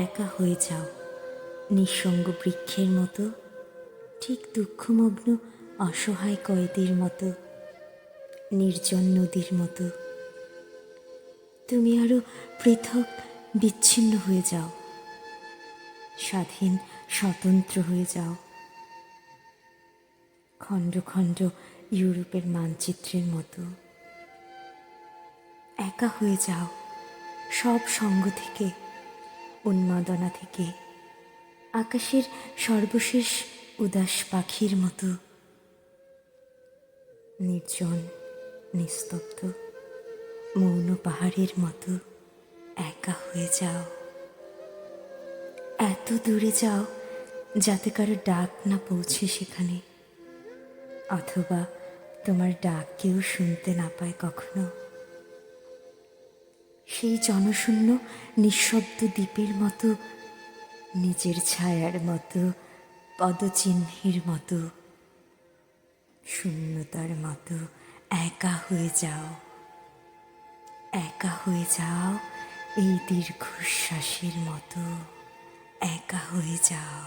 একা হয়ে যাও, নিঃসঙ্গ বৃক্ষের মতো, ঠিক দুঃখমগ্ন অসহায় কয়েদির মতো, নির্জন নদীর মতো। তুমি আরো পৃথক, বিচ্ছিন্ন হয়ে যাও, স্বাধীন স্বতন্ত্র হয়ে যাও, খণ্ড খণ্ড ইউরোপের মানচিত্রের মতো। একা হয়ে যাও সব সঙ্গ থেকে, উন্মাদনা থেকে, আকাশের সর্বশেষ উদাস পাখির মতো। নির্জন, নিস্তব্ধ, মৌন পাহাড়ের মতো একা হয়ে যাও। এত দূরে যাও যাতে কারো ডাক না পৌঁছে সেখানে, অথবা তোমার ডাক কেউ শুনতে না পায় কখনো। সেই জনশূন্য নিঃশব্দ দ্বীপের মতো, নিজের ছায়ার মতো, পদচিহ্নের মতো, শূন্যতার মতো একা হয়ে যাও। একা হয়ে যাও এই দীর্ঘশ্বাসের মতো, একা হয়ে যাও।